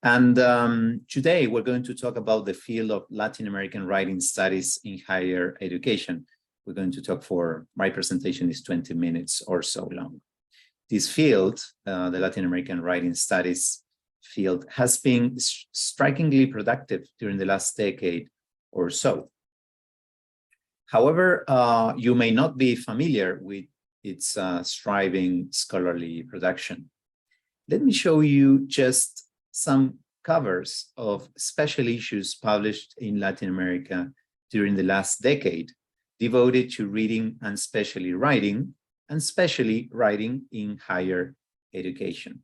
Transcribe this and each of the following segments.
And today we're going to talk about the field of Latin American writing studies in higher education. We're going to talk for, my presentation is 20 minutes or so long. This field, the Latin American writing studies field, has been strikingly productive during the last decade or so. However, you may not be familiar with its thriving scholarly production. Let me show you just some covers of special issues published in Latin America during the last decade, devoted to reading and especially writing in higher education.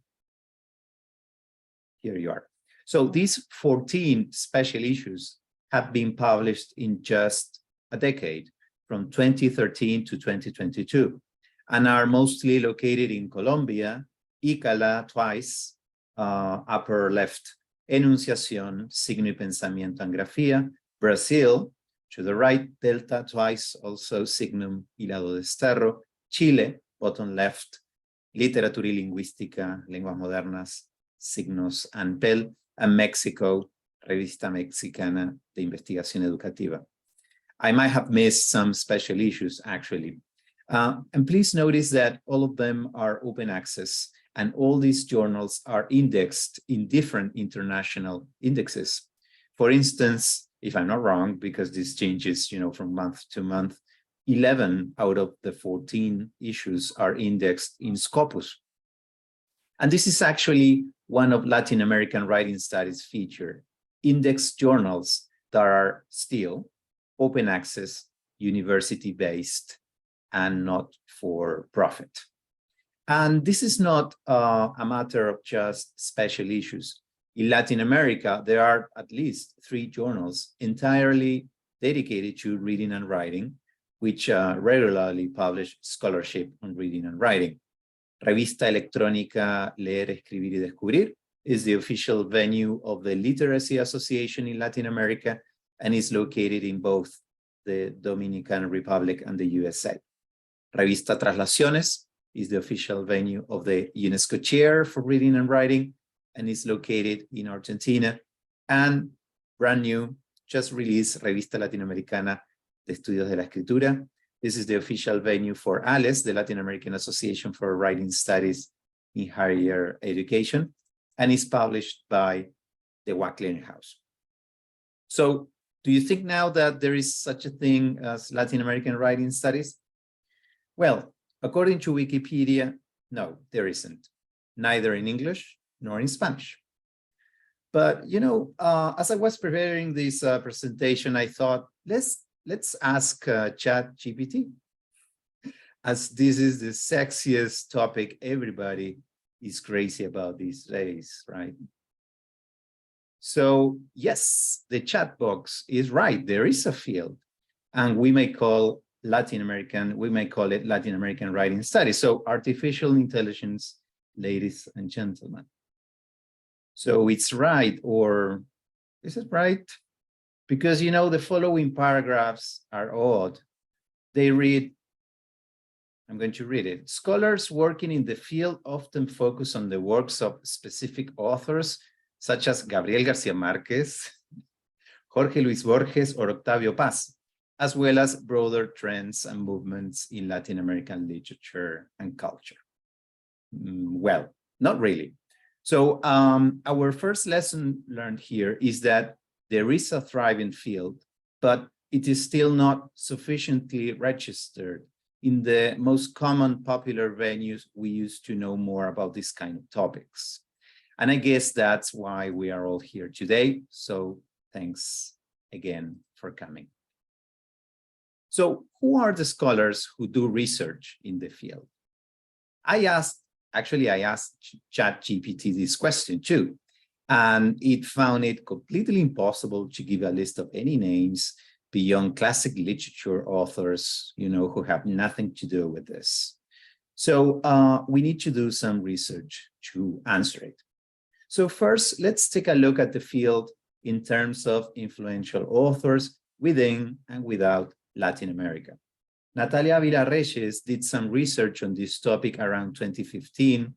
Here you are. So these 14 special issues have been published in just a decade, from 2013 to 2022, and are mostly located in Colombia, Icala twice, upper left, enunciación, signo y pensamiento en grafía, Brazil, to the right, delta twice, also signum y lado desterro, Chile, bottom left, literatura y lingüística, lenguas modernas, signos and PEL, and Mexico, Revista Mexicana de Investigación Educativa. I might have missed some special issues, actually. And please notice that all of them are open access, and all these journals are indexed in different international indexes. For instance, if I'm not wrong, because this changes, from month to month, 11 out of the 14 issues are indexed in Scopus. And this is actually one of Latin American writing studies feature, index journals that are still open access, university-based, and not for profit. And this is not a matter of just special issues. In Latin America, there are at least 3 journals entirely dedicated to reading and writing, which regularly publish scholarship on reading and writing. Revista Electrónica Leer, Escribir y Descubrir is the official venue of the Literacy Association in Latin America and is located in both the Dominican Republic and the USA. Revista Traslaciones is the official venue of the UNESCO Chair for Reading and Writing and is located in Argentina. And brand new, just released, Revista Latinoamericana de Estudios de la Escritura. This is the official venue for ALES, the Latin American Association for Writing Studies in Higher Education, and is published by the WAC Clearinghouse. So, do you think now that there is such a thing as Latin American writing studies? Well, according to Wikipedia, no, there isn't, neither in English nor in Spanish. But, as I was preparing this presentation, I thought, let's ask ChatGPT, as this is the sexiest topic everybody is crazy about these days, right? So yes, the chat box is right. There is a field, and we may call it Latin American writing studies. So artificial intelligence, ladies and gentlemen. So it's right, or is it right? Because, the following paragraphs are odd. They read, I'm going to read it. Scholars working in the field often focus on the works of specific authors, such as Gabriel García Márquez, Jorge Luis Borges, or Octavio Paz, as well as broader trends and movements in Latin American literature and culture. Well, not really. So our first lesson learned here is that there is a thriving field, but it is still not sufficiently registered in the most common popular venues we use to know more about this kind of topics. And I guess that's why we are all here today. So thanks again for coming. So who are the scholars who do research in the field? I asked ChatGPT this question too, and it found it completely impossible to give a list of any names beyond classic literature authors, who have nothing to do with this. So we need to do some research to answer it. So first, let's take a look at the field in terms of influential authors within and without Latin America. Natalia Avila-Reyes did some research on this topic around 2015.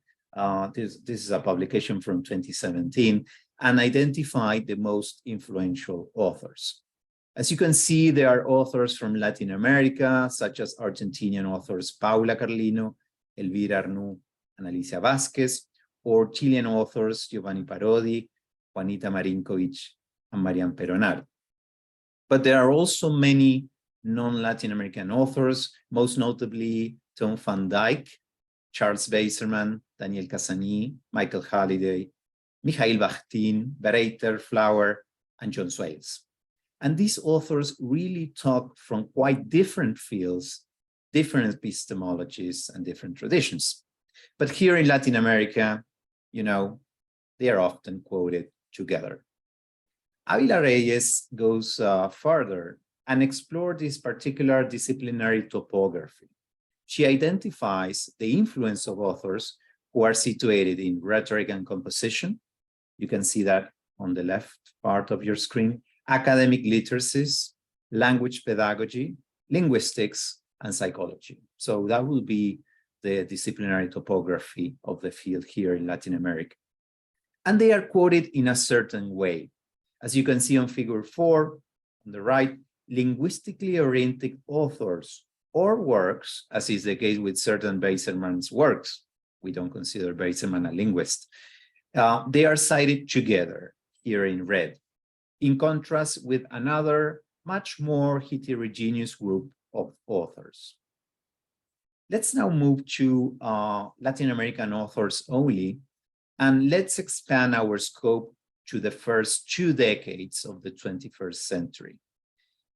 This is a publication from 2017, and identified the most influential authors. As you can see, there are authors from Latin America, such as Argentinian authors Paula Carlino, Elvira Arnoux, and Alicia Vázquez, or Chilean authors Giovanni Parodi, Juanita Marinkovic, and Marian Peronar. But there are also many non-Latin American authors, most notably Tom van Dyke, Charles Beiserman, Daniel Casani, Michael Halliday, Mikhail Bakhtin, Bereiter, Flower, and John Swales. And these authors really talk from quite different fields, different epistemologies, and different traditions. But here in Latin America, you know, they are often quoted together. Ávila Reyes goes further and explores this particular disciplinary topography. She identifies the influence of authors who are situated in rhetoric and composition. You can see that on the left part of your screen. Academic literacies, language pedagogy, linguistics, and psychology. So that will be the disciplinary topography of the field here in Latin America. And they are quoted in a certain way. As you can see on figure 4, on the right, linguistically oriented authors or works, as is the case with certain Beiserman's works, we don't consider Beiserman a linguist, they are cited together here in red, in contrast with another much more heterogeneous group of authors. Let's now move to Latin American authors only, and let's expand our scope to the first 2 decades of the 21st century.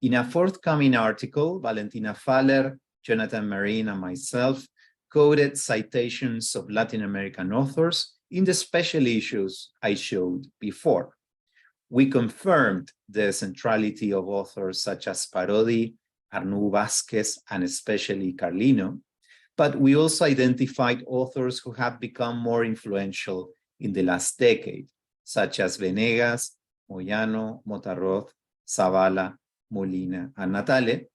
In a forthcoming article, Valentina Faller, Jonathan Marin, and myself quoted citations of Latin American authors in the special issues I showed before. We confirmed the centrality of authors such as Parodi, Arnoux, Vázquez, and especially Carlino, but we also identified authors who have become more influential in the last decade, such as Venegas, Moyano, Motarroz, Zavala, Molina, and Natale,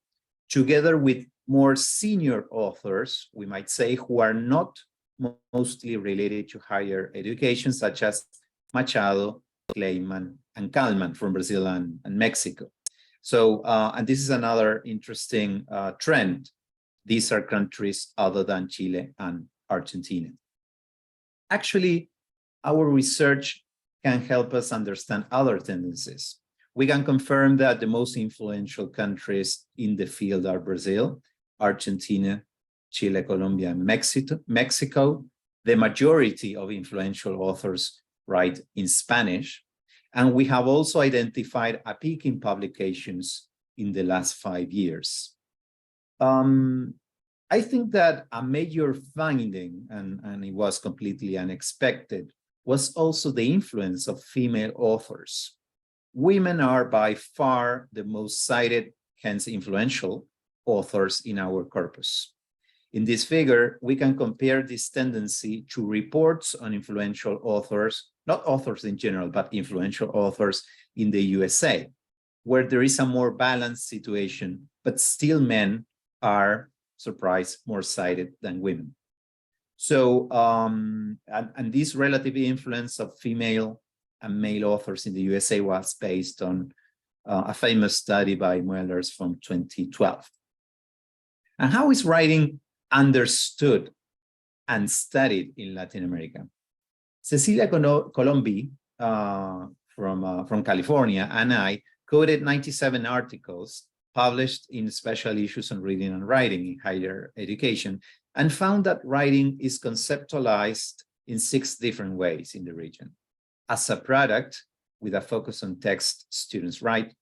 together with more senior authors, we might say, who are not mostly related to higher education, such as Machado, Kleiman, and Kalman from Brazil and Mexico. So, and this is another interesting trend. These are countries other than Chile and Argentina. Actually, our research can help us understand other tendencies. We can confirm that the most influential countries in the field are Brazil, Argentina, Chile, Colombia, and Mexico. The majority of influential authors write in Spanish. And we have also identified a peak in publications in the last 5 years. I think that a major finding, and it was completely unexpected, was also the influence of female authors. Women are by far the most cited, hence influential, authors in our corpus. In this figure, we can compare this tendency to reports on influential authors, not authors in general, but influential authors in the USA, where there is a more balanced situation, but still men are, surprise, more cited than women. So, and this relative influence of female and male authors in the USA was based on a famous study by Muellers from 2012. And how is writing understood and studied in Latin America? Cecilia Colombi from California and I quoted 97 articles published in special issues on reading and writing in higher education, and found that writing is conceptualized in 6 different ways in the region. As a product, with a focus on text students write;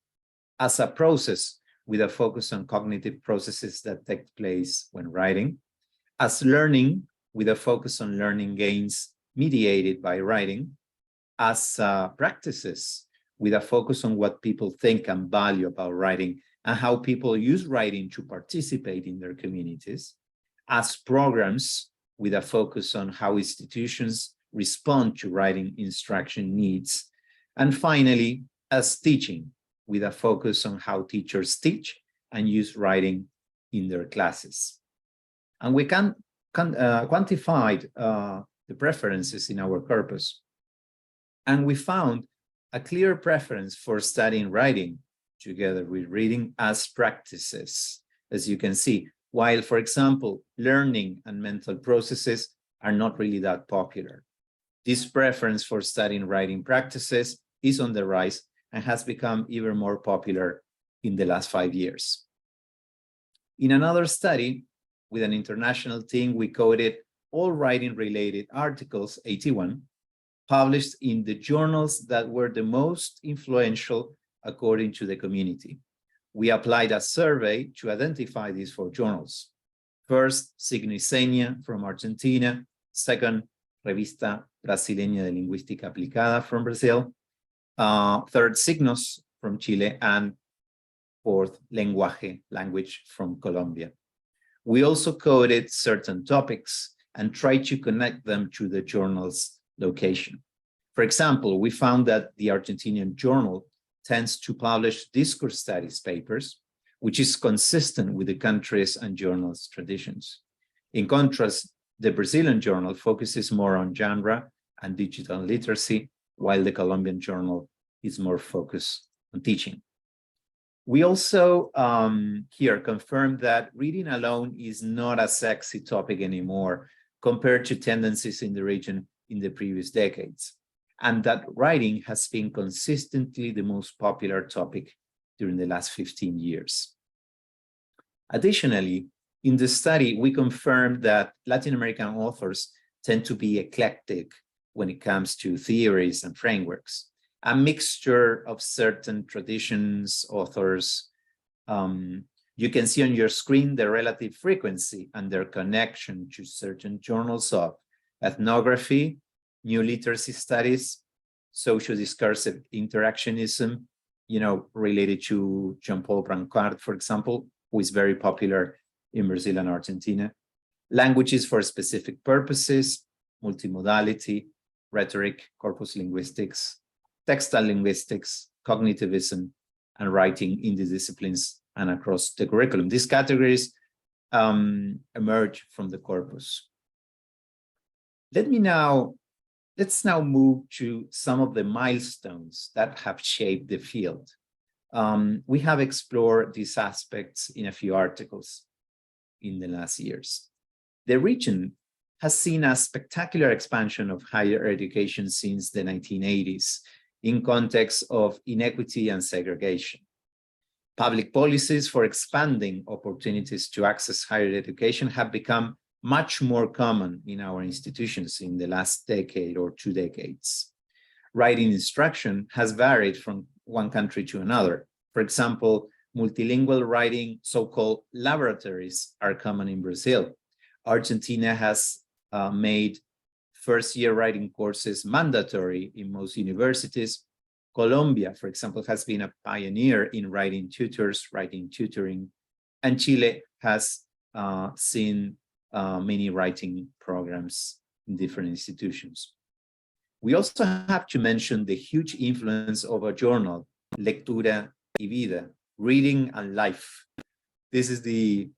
as a process, with a focus on cognitive processes that take place when writing; as learning, with a focus on learning gains mediated by writing; as practices, with a focus on what people think and value about writing and how people use writing to participate in their communities; as programs, with a focus on how institutions respond to writing instruction needs; and finally, as teaching, with a focus on how teachers teach and use writing in their classes. And we can quantify the preferences in our corpus. And we found a clear preference for studying writing together with reading as practices, as you can see, while, for example, learning and mental processes are not really that popular. This preference for studying writing practices is on the rise and has become even more popular in the last 5 years. In another study with an international team, we coded all writing-related articles, 81, published in the journals that were the most influential according to the community. We applied a survey to identify these 4 journals. First, Signo y Seña from Argentina. Second, Revista Brasileña de Lingüística Aplicada from Brazil. Third, Signos from Chile. And fourth, Lenguaje, language from Colombia. We also coded certain topics and tried to connect them to the journal's location. For example, we found that the Argentinian journal tends to publish discourse studies papers, which is consistent with the country's and journal's traditions. In contrast, the Brazilian journal focuses more on genre and digital literacy, while the Colombian journal is more focused on teaching. We also here confirmed that reading alone is not a sexy topic anymore compared to tendencies in the region in the previous decades, and that writing has been consistently the most popular topic during the last 15 years. Additionally, in the study, we confirmed that Latin American authors tend to be eclectic when it comes to theories and frameworks, a mixture of certain traditions, authors. You can see on your screen the relative frequency and their connection to certain journals of ethnography, new literacy studies, socio-discursive interactionism, related to Jean-Paul Brancard, for example, who is very popular in Brazil and Argentina, languages for specific purposes, multimodality, rhetoric, corpus linguistics, textile linguistics, cognitivism, and writing in the disciplines and across the curriculum. These categories emerge from the corpus. Let's now move to some of the milestones that have shaped the field. We have explored these aspects in a few articles in the last years. The region has seen a spectacular expansion of higher education since the 1980s in context of inequity and segregation. Public policies for expanding opportunities to access higher education have become much more common in our institutions in the last decade or 2 decades. Writing instruction has varied from one country to another. For example, multilingual writing, so-called laboratories, are common in Brazil. Argentina has made first-year writing courses mandatory in most universities. Colombia, for example, has been a pioneer in writing tutors, writing tutoring, and Chile has seen many writing programs in different institutions. We also have to mention the huge influence of a journal, Lectura y Vida, Reading and Life. This is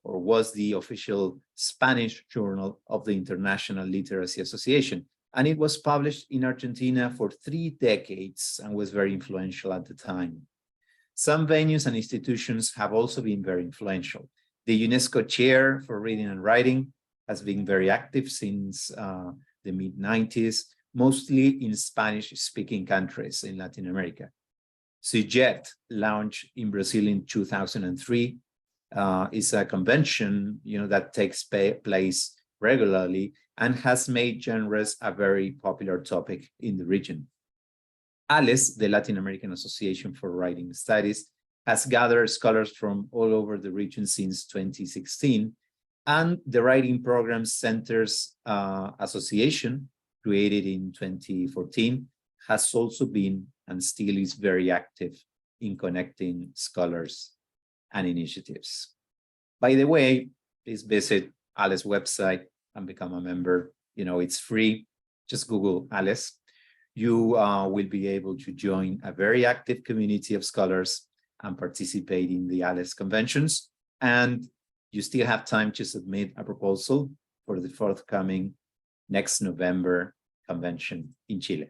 was the official Spanish journal of the International Literacy Association, and it was published in Argentina for 3 decades and was very influential at the time. Some venues and institutions have also been very influential. The UNESCO Chair for Reading and Writing has been very active since the mid-90s, mostly in Spanish-speaking countries in Latin America. CIGET, launched in Brazil in 2003, is a convention that takes place regularly and has made genres a very popular topic in the region. ALES, the Latin American Association for Writing Studies, has gathered scholars from all over the region since 2016, and the Writing Programs Centers Association, created in 2014, has also been and still is very active in connecting scholars and initiatives. By the way, please visit ALES website and become a member. It's free. Just Google ALES. You will be able to join a very active community of scholars and participate in the ALES conventions. And you still have time to submit a proposal for the forthcoming next November convention in Chile.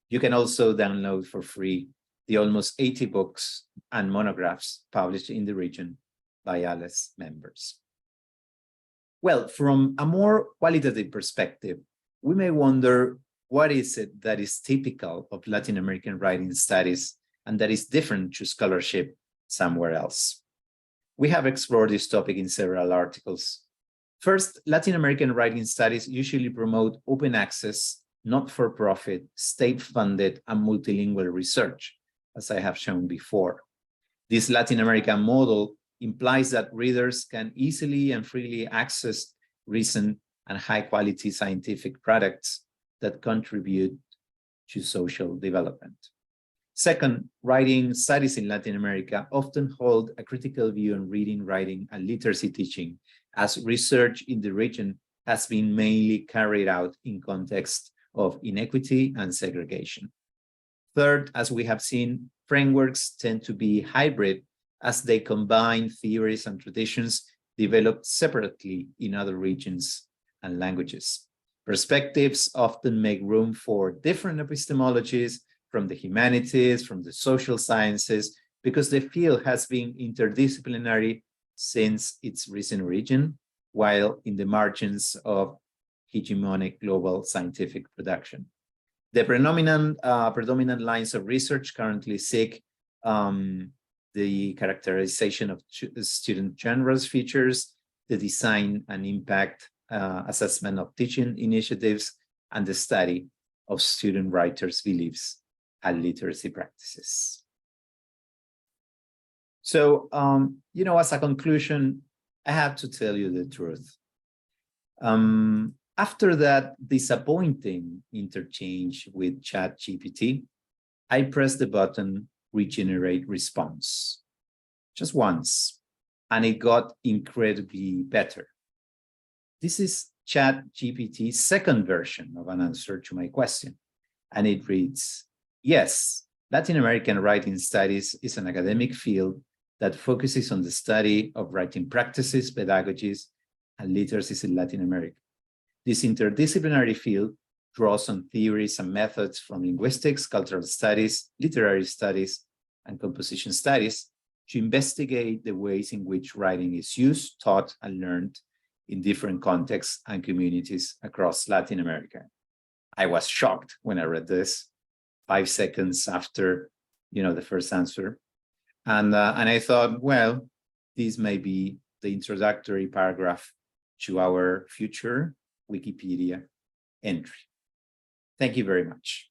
You can also download for free the almost 80 books and monographs published in the region by ALES members. Well, from a more qualitative perspective, we may wonder, what is it that is typical of Latin American writing studies and that is different to scholarship somewhere else? We have explored this topic in several articles. First, Latin American writing studies usually promote open access, not-for-profit, state-funded, and multilingual research, as I have shown before. This Latin American model implies that readers can easily and freely access recent and high-quality scientific products that contribute to social development. Second, writing studies in Latin America often hold a critical view on reading, writing, and literacy teaching, as research in the region has been mainly carried out in context of inequity and segregation. Third, as we have seen, frameworks tend to be hybrid as they combine theories and traditions developed separately in other regions and languages. Perspectives often make room for different epistemologies from the humanities, from the social sciences, because the field has been interdisciplinary since its recent origin, while in the margins of hegemonic global scientific production. The predominant lines of research currently seek the characterization of student genres features, the design and impact assessment of teaching initiatives, and the study of student writers' beliefs and literacy practices. So, as a conclusion, I have to tell you the truth. After that disappointing interchange with ChatGPT, I pressed the button Regenerate Response just once, and it got incredibly better. This is ChatGPT's second version of an answer to my question, and it reads, yes, Latin American writing studies is an academic field that focuses on the study of writing practices, pedagogies, and literacies in Latin America. This interdisciplinary field draws on theories and methods from linguistics, cultural studies, literary studies, and composition studies to investigate the ways in which writing is used, taught, and learned in different contexts and communities across Latin America. I was shocked when I read this 5 seconds after, the first answer. And I thought, well, this may be the introductory paragraph to our future Wikipedia entry. Thank you very much.